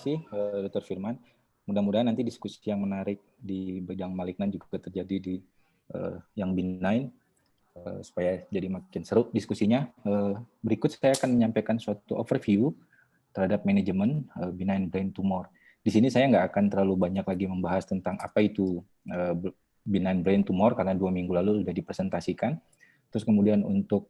kasih Dr. Firman. Mudah-mudahan nanti diskusi yang menarik di bidang malignan juga terjadi di yang benign, supaya jadi makin seru diskusinya. Berikut saya akan menyampaikan suatu overview terhadap manajemen benign brain tumor. Di sini saya nggak akan terlalu banyak lagi membahas tentang apa itu benign brain tumor karena 2 minggu lalu sudah dipresentasikan. Terus kemudian untuk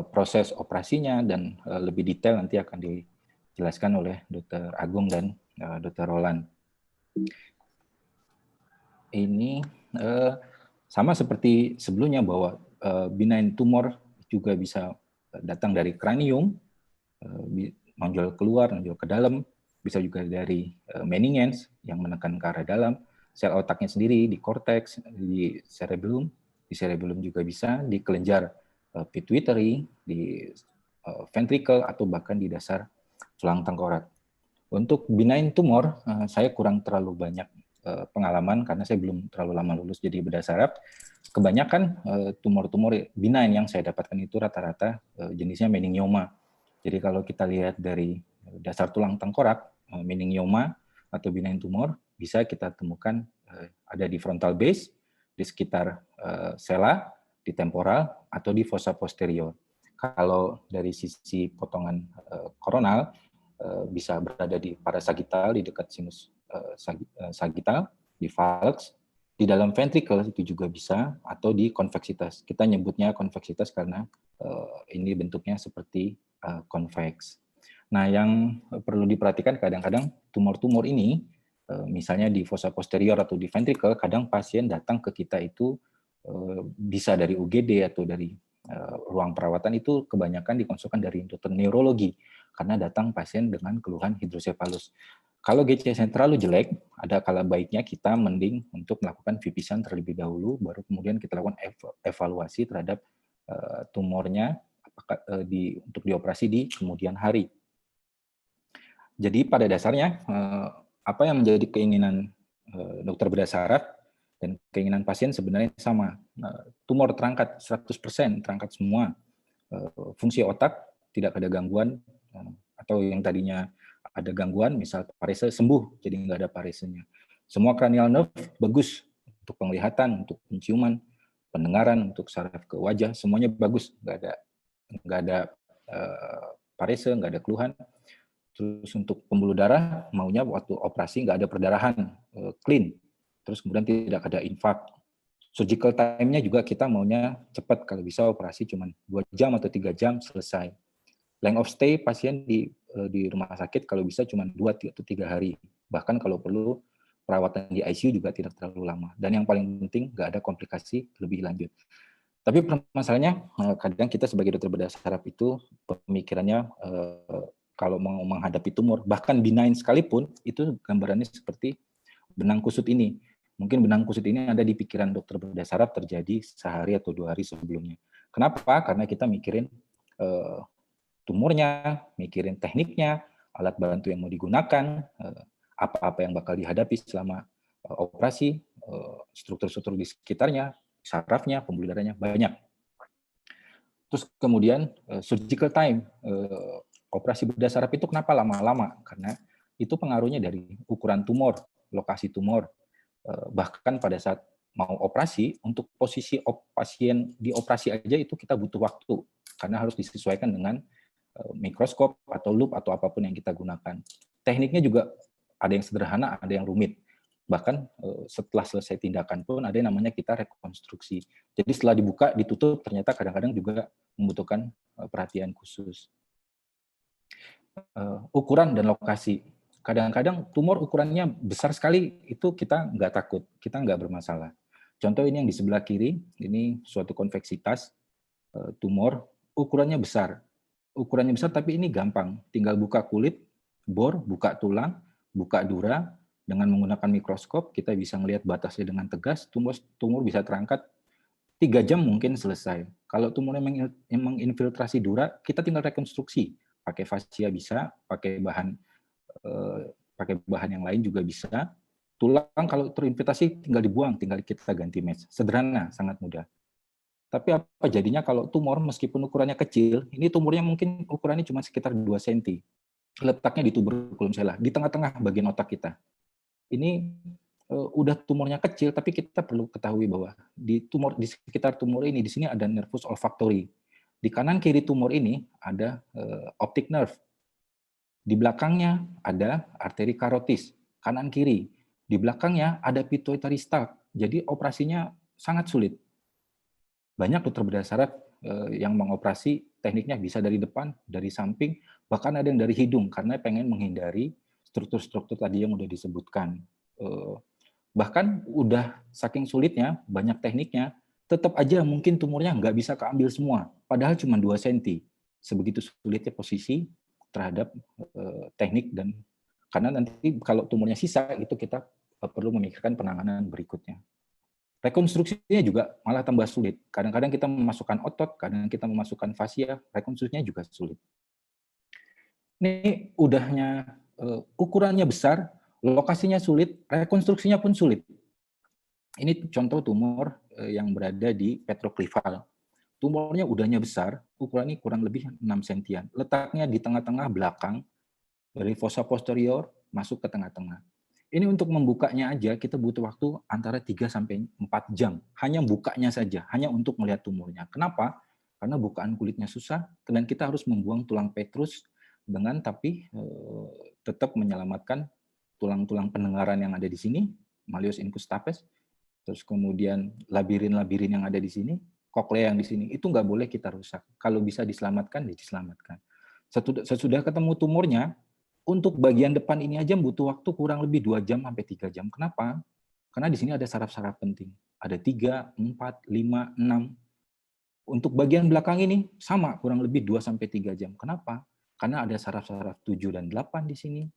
proses operasinya dan lebih detail nanti akan dijelaskan oleh Dr. Agung dan Dr. Roland. Ini sama seperti sebelumnya bahwa benign tumor juga bisa datang dari kranium, nonjol keluar, nonjol ke dalam, bisa juga dari meninges yang menekan ke arah dalam, sel otaknya sendiri di korteks, di cerebellum juga bisa, di kelenjar pituitary, di ventricle, atau bahkan di dasar tulang tengkorak. Untuk benign tumor, saya kurang terlalu banyak pengalaman karena saya belum terlalu lama lulus jadi bedah saraf. Kebanyakan tumor-tumor benign yang saya dapatkan itu rata-rata jenisnya meningioma. Jadi kalau kita lihat dari dasar tulang tengkorak, meningioma atau benign tumor bisa kita temukan ada di frontal base, di sekitar sela, di temporal, atau di fossa posterior. Kalau dari sisi potongan koronal, bisa berada di parasagittal, di dekat sinus sagittal, di falx, di dalam ventricle itu juga bisa, atau di konveksitas. Kita nyebutnya konveksitas karena ini bentuknya seperti konveks. Nah, yang perlu diperhatikan kadang-kadang tumor-tumor ini, misalnya di fossa posterior atau di ventricle, kadang pasien datang ke kita itu bisa dari UGD atau dari ruang perawatan itu kebanyakan dikonsulkan dari dokter neurologi karena datang pasien dengan keluhan hidrosefalus. Kalau GCS terlalu jelek, ada kala baiknya kita mending untuk melakukan VP-SAN terlebih dahulu, baru kemudian kita lakukan evaluasi terhadap tumornya apakah untuk dioperasi di kemudian hari. Jadi pada dasarnya apa yang menjadi keinginan dokter bedah saraf dan keinginan pasien sebenarnya sama. Tumor terangkat 100%, terangkat semua. Fungsi otak tidak ada gangguan, atau yang tadinya ada gangguan, misal parese sembuh, jadi nggak ada paresenya. Semua cranial nerve bagus untuk penglihatan, untuk penciuman, pendengaran, untuk saraf ke wajah, semuanya bagus, nggak ada parese, nggak ada keluhan. Terus untuk pembuluh darah, maunya waktu operasi nggak ada perdarahan, clean. Terus kemudian tidak ada infak. Surgical time-nya juga kita maunya cepat, kalau bisa operasi cuma 2 jam atau 3 jam selesai. Length of stay pasien di rumah sakit kalau bisa cuma 2 atau 3 hari. Bahkan kalau perlu perawatan di ICU juga tidak terlalu lama. Dan yang paling penting nggak ada komplikasi lebih lanjut. Tapi permasalahannya kadang kita sebagai dokter bedah saraf itu pemikirannya kalau mau menghadapi tumor, bahkan benign sekalipun, itu gambarannya seperti benang kusut ini. Mungkin benang kusut ini ada di pikiran dokter bedah saraf terjadi sehari atau 2 hari sebelumnya. Kenapa? Karena kita mikirin tumornya, mikirin tekniknya, alat bantu yang mau digunakan, apa-apa yang bakal dihadapi selama operasi, struktur-struktur di sekitarnya, sarafnya, pembuluh darahnya, banyak. Terus kemudian surgical time, operasi bedah saraf itu kenapa lama-lama? Karena itu pengaruhnya dari ukuran tumor, lokasi tumor, bahkan pada saat mau operasi, untuk posisi pasien dioperasi aja itu kita butuh waktu, karena harus disesuaikan dengan mikroskop atau loop atau apapun yang kita gunakan. Tekniknya juga ada yang sederhana, ada yang rumit. Bahkan setelah selesai tindakan pun ada yang namanya kita rekonstruksi. Jadi setelah dibuka, ditutup, ternyata kadang-kadang juga membutuhkan perhatian khusus. Ukuran dan lokasi. Kadang-kadang tumor ukurannya besar sekali, itu kita nggak takut, kita nggak bermasalah. Contoh ini yang di sebelah kiri, ini suatu konveksitas tumor, ukurannya besar. Ukurannya besar tapi ini gampang, tinggal buka kulit, bor, buka tulang, buka dura, dengan menggunakan mikroskop kita bisa melihat batasnya dengan tegas, tumor bisa terangkat 3 jam mungkin selesai. Kalau tumornya menginfiltrasi dura, kita tinggal rekonstruksi, pakai fascia bisa, pakai bahan yang lain juga bisa. Tulang kalau terinfiltrasi tinggal dibuang, tinggal kita ganti mesh. Sederhana, sangat mudah. Tapi apa jadinya kalau tumor meskipun ukurannya kecil, ini tumornya mungkin ukurannya cuma sekitar 2 cm. letaknya di tuberculum sella, di tengah-tengah bagian otak kita. Ini udah tumornya kecil, tapi kita perlu ketahui bahwa di sekitar tumor ini, di sini ada nervus olfactory. Di kanan kiri tumor ini ada optic nerve. Di belakangnya ada arteri karotis, kanan kiri. Di belakangnya ada pituitary stalk. Jadi operasinya sangat sulit. Banyak dokter bedah saraf yang mengoperasi tekniknya bisa dari depan, dari samping, bahkan ada yang dari hidung karena pengen menghindari struktur-struktur tadi yang udah disebutkan. Bahkan udah saking sulitnya, banyak tekniknya, tetap aja mungkin tumornya nggak bisa keambil semua, padahal cuma 2 cm. Sebegitu sulitnya posisi terhadap teknik, dan karena nanti kalau tumornya sisa, itu kita perlu memikirkan penanganan berikutnya. Rekonstruksinya juga malah tambah sulit. Kadang-kadang kita memasukkan otot, kadang kita memasukkan fascia, rekonstruksinya juga sulit. Ini udahnya ukurannya besar, lokasinya sulit, rekonstruksinya pun sulit. Ini contoh tumor yang berada di petroclival. Tumornya udahnya besar, ukurannya kurang lebih 6 sentian. Letaknya di tengah-tengah belakang, dari fossa posterior masuk ke tengah-tengah. Ini untuk membukanya aja kita butuh waktu antara 3 sampai 4 jam. Hanya bukanya saja, hanya untuk melihat tumornya. Kenapa? Karena bukaan kulitnya susah dan kita harus membuang tulang petrus dengan tapi tetap menyelamatkan tulang-tulang pendengaran yang ada di sini, malleus incustapes, terus kemudian labirin-labirin yang ada di sini, koklea yang di sini, itu nggak boleh kita rusak. Kalau bisa diselamatkan, ya diselamatkan. Sesudah ketemu tumornya, untuk bagian depan ini aja butuh waktu kurang lebih 2 jam sampai 3 jam. Kenapa? Karena di sini ada saraf-saraf penting. Ada 3, 4, 5, 6. Untuk bagian belakang ini sama, kurang lebih 2 sampai 3 jam. Kenapa? Karena ada saraf-saraf 7 dan 8 di sini,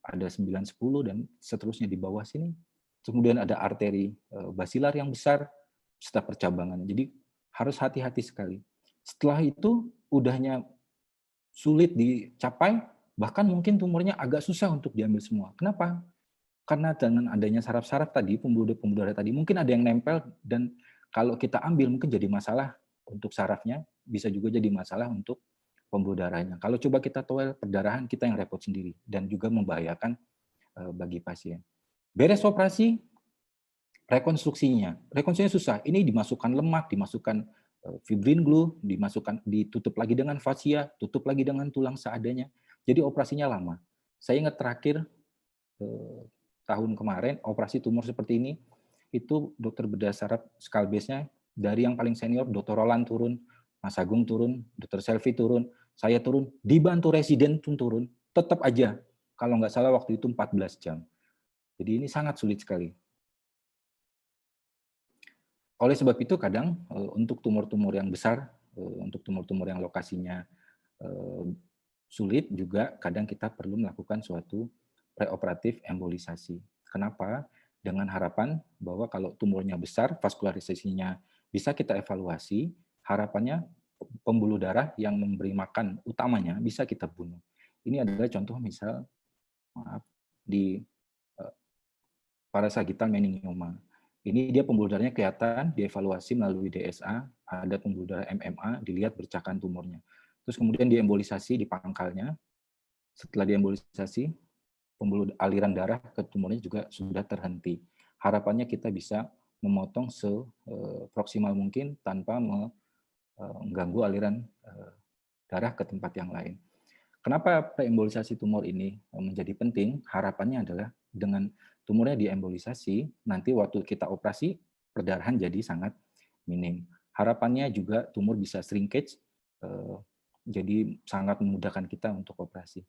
ada 9, 10, dan seterusnya di bawah sini. Kemudian ada arteri basilar yang besar, serta percabangan. Jadi harus hati-hati sekali. Setelah itu, udahnya sulit dicapai, bahkan mungkin tumornya agak susah untuk diambil semua. Kenapa? Karena dengan adanya saraf-saraf tadi, pembuluh darah tadi, mungkin ada yang nempel, dan kalau kita ambil mungkin jadi masalah untuk sarafnya, bisa juga jadi masalah untuk pembuluh darahnya. Kalau coba kita toel perdarahan, kita yang repot sendiri, dan juga membahayakan bagi pasien. Beres operasi, rekonstruksinya susah. Ini dimasukkan lemak, dimasukkan fibrin glue, ditutup lagi dengan fascia, tutup lagi dengan tulang seadanya. Jadi operasinya lama. Saya ingat terakhir tahun kemarin operasi tumor seperti ini, itu dokter bedah saraf skull base-nya dari yang paling senior, Dr. Roland turun, Mas Agung turun, Dr. Selvi turun, saya turun, dibantu residen pun turun, tetap aja kalau nggak salah waktu itu 14 jam. Jadi ini sangat sulit sekali. Oleh sebab itu kadang untuk tumor-tumor yang besar, untuk tumor-tumor yang lokasinya sulit juga kadang kita perlu melakukan suatu preoperatif embolisasi. Kenapa? Dengan harapan bahwa kalau tumornya besar, vaskularisasinya bisa kita evaluasi, harapannya pembuluh darah yang memberi makan utamanya bisa kita bunuh. Ini adalah contoh misal di parasagittal meningioma. Ini dia pembuluh darahnya kelihatan, dievaluasi melalui DSA, ada pembuluh darah MMA, dilihat bercakan tumornya. Terus kemudian diembolisasi di pangkalnya. Setelah diembolisasi, pembuluh aliran darah ke tumornya juga sudah terhenti. Harapannya kita bisa memotong seproksimal mungkin tanpa mengganggu aliran darah ke tempat yang lain. Kenapa preembolisasi tumor ini menjadi penting? Harapannya adalah dengan tumornya diembolisasi, nanti waktu kita operasi, perdarahan jadi sangat minim. Harapannya juga tumor bisa shrinkage, jadi sangat memudahkan kita untuk operasi.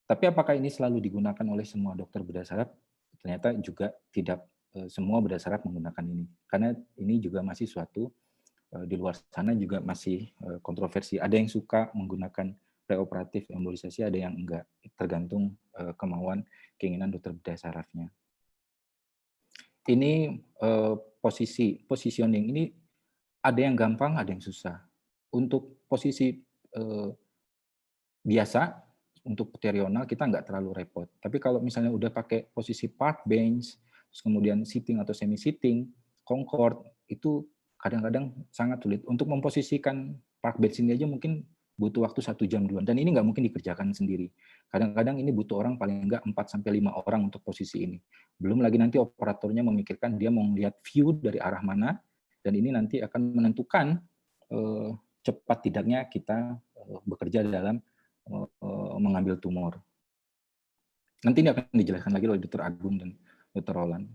Tapi apakah ini selalu digunakan oleh semua dokter bedah saraf? Ternyata juga tidak semua bedah saraf menggunakan ini. Karena ini juga masih suatu, di luar sana juga masih kontroversi. Ada yang suka menggunakan preoperatif embolisasi, ada yang enggak, tergantung kemauan keinginan dokter bedah sarafnya. Ini positioning ini ada yang gampang, ada yang susah. Untuk posisi biasa, untuk pterional kita nggak terlalu repot. Tapi kalau misalnya udah pakai posisi park bench, terus kemudian sitting atau semi sitting, concord, itu kadang-kadang sangat sulit. Untuk memposisikan park bench ini aja mungkin butuh waktu 1 jam duluan. Dan ini nggak mungkin dikerjakan sendiri. Kadang-kadang ini butuh orang paling nggak 4-5 orang untuk posisi ini. Belum lagi nanti operatornya memikirkan dia mau melihat view dari arah mana, dan ini nanti akan menentukan cepat tidaknya kita bekerja dalam mengambil tumor. Nanti ini akan dijelaskan lagi oleh Dr. Agung dan Dr. Roland.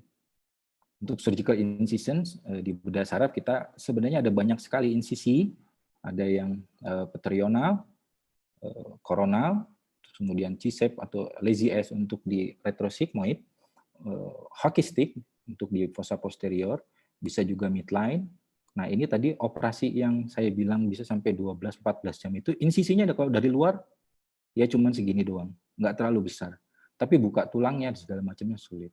Untuk surgical incision di bedah saraf kita sebenarnya ada banyak sekali insisi, ada yang petrional, koronal, kemudian C-shape atau lazy S untuk di retrosigmoid, hockey stick untuk di fossa posterior, bisa juga midline. Nah ini tadi operasi yang saya bilang bisa sampai 12-14 jam itu insisinya kalau dari luar ya cuman segini doang, nggak terlalu besar. Tapi buka tulangnya segala macamnya sulit.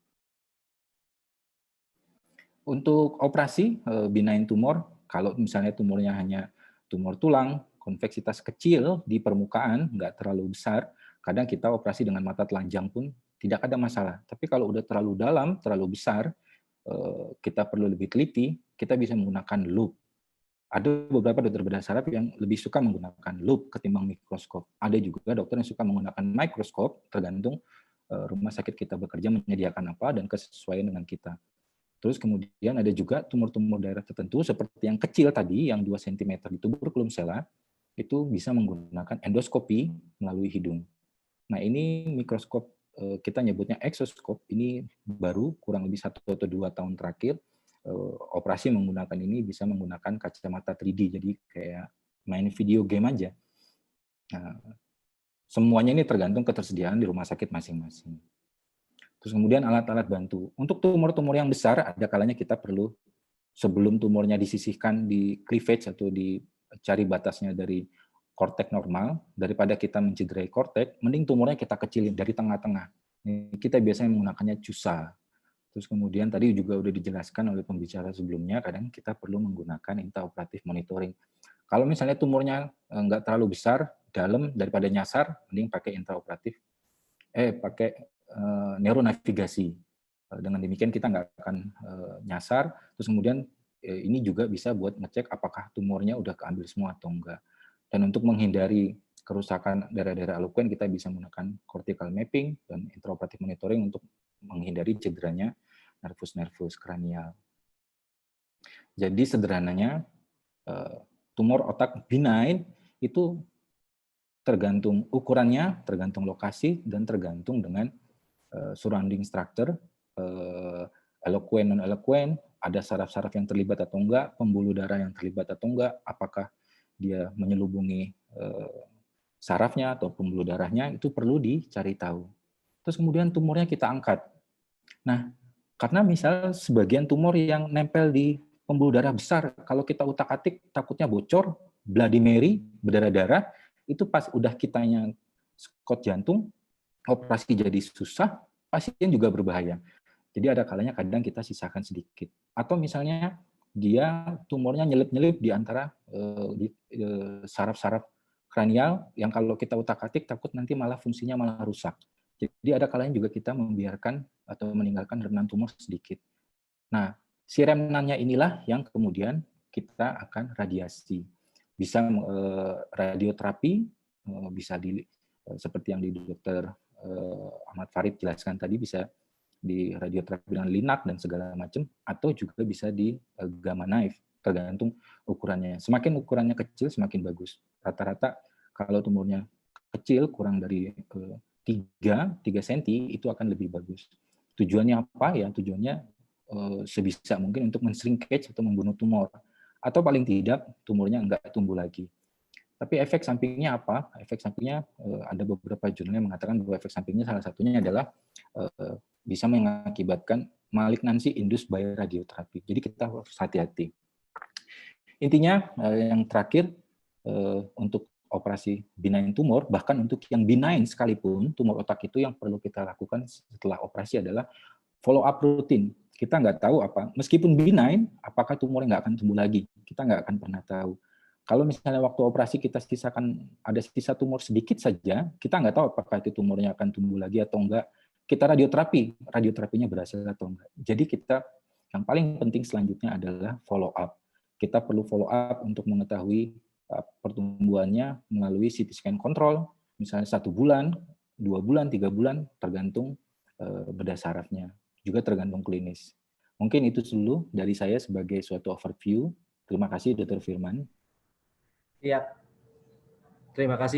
Untuk operasi benign tumor, kalau misalnya tumornya hanya tumor tulang, konveksitas kecil di permukaan, nggak terlalu besar, kadang kita operasi dengan mata telanjang pun tidak ada masalah. Tapi kalau udah terlalu dalam, terlalu besar, kita perlu lebih teliti, kita bisa menggunakan loop. Ada beberapa dokter bedah saraf yang lebih suka menggunakan loop ketimbang mikroskop. Ada juga dokter yang suka menggunakan mikroskop, tergantung rumah sakit kita bekerja menyediakan apa dan kesesuaian dengan kita. Terus kemudian ada juga tumor-tumor daerah tertentu seperti yang kecil tadi, yang 2 cm di tuberculum sella, itu bisa menggunakan endoskopi melalui hidung. Nah ini mikroskop kita nyebutnya exoskop, ini baru kurang lebih 1 atau 2 tahun terakhir, operasi menggunakan ini bisa menggunakan kacamata 3D, jadi kayak main video game aja. Nah, semuanya ini tergantung ketersediaan di rumah sakit masing-masing. Terus kemudian alat-alat bantu. Untuk tumor-tumor yang besar, ada kalanya kita perlu, sebelum tumornya disisihkan di cleavage atau dicari batasnya dari kortek normal, daripada kita mencederai kortek, mending tumornya kita kecilin dari tengah-tengah. Kita biasanya menggunakannya CUSA. Terus kemudian tadi juga udah dijelaskan oleh pembicara sebelumnya, kadang kita perlu menggunakan intraoperatif monitoring. Kalau misalnya tumornya nggak terlalu besar, dalam daripada nyasar, mending pakai intraoperatif, pakai neuronavigasi. Dengan demikian kita nggak akan nyasar. Terus kemudian ini juga bisa buat ngecek apakah tumornya udah keambil semua atau enggak. Dan untuk menghindari kerusakan daerah-daerah elokuen, kita bisa menggunakan cortical mapping dan intraoperatif monitoring untuk menghindari cederanya nervus kranial. Jadi sederhananya tumor otak benign itu tergantung ukurannya, tergantung lokasi, dan tergantung dengan surrounding structure, elokuen non elokuen, ada saraf-saraf yang terlibat atau enggak, pembuluh darah yang terlibat atau enggak, apakah dia menyelubungi sarafnya atau pembuluh darahnya, itu perlu dicari tahu. Terus kemudian tumornya kita angkat. Nah, karena misal sebagian tumor yang nempel di pembuluh darah besar, kalau kita utak-atik takutnya bocor, Bloody Mary, berdarah-darah, itu pas udah kitanya skot jantung, operasi jadi susah, pasien juga berbahaya. Jadi ada kalanya kadang kita sisakan sedikit. Atau misalnya dia tumornya nyelip-nyelip di antara saraf-saraf kranial yang kalau kita utak-atik takut nanti malah fungsinya malah rusak. Jadi ada kalanya juga kita membiarkan atau meninggalkan remnant tumor sedikit. Nah, si remnantnya inilah yang kemudian kita akan radiasi. Bisa radioterapi, bisa seperti yang di dokter Ahmad Farid jelaskan tadi, bisa di radioterapi dengan linak dan segala macam, atau juga bisa di gamma knife, tergantung ukurannya. Semakin ukurannya kecil, semakin bagus. Rata-rata kalau tumornya kecil, kurang dari 3 cm, itu akan lebih bagus. Tujuannya apa? Ya, tujuannya sebisa mungkin untuk men-shrinkage atau membunuh tumor. Atau paling tidak, tumornya nggak tumbuh lagi. Tapi efek sampingnya apa? Efek sampingnya ada beberapa jurnal yang mengatakan bahwa efek sampingnya salah satunya adalah bisa mengakibatkan malignansi induced by radioterapi. Jadi kita harus hati-hati. Intinya yang terakhir untuk operasi benign tumor, bahkan untuk yang benign sekalipun, tumor otak itu yang perlu kita lakukan setelah operasi adalah follow up rutin. Kita nggak tahu apa, meskipun benign, apakah tumornya nggak akan tumbuh lagi. Kita nggak akan pernah tahu. Kalau misalnya waktu operasi kita sisakan ada sisa tumor sedikit saja, kita nggak tahu apakah itu tumornya akan tumbuh lagi atau enggak. Kita radioterapinya berhasil atau enggak. Jadi kita yang paling penting selanjutnya adalah follow up. Kita perlu follow up untuk mengetahui pertumbuhannya melalui CT scan kontrol, misalnya 1 bulan, 2 bulan, 3 bulan, tergantung bedah sarafnya, juga tergantung klinis. Mungkin itu dulu dari saya sebagai suatu overview. Terima kasih, Dr. Firman. Iya, terima kasih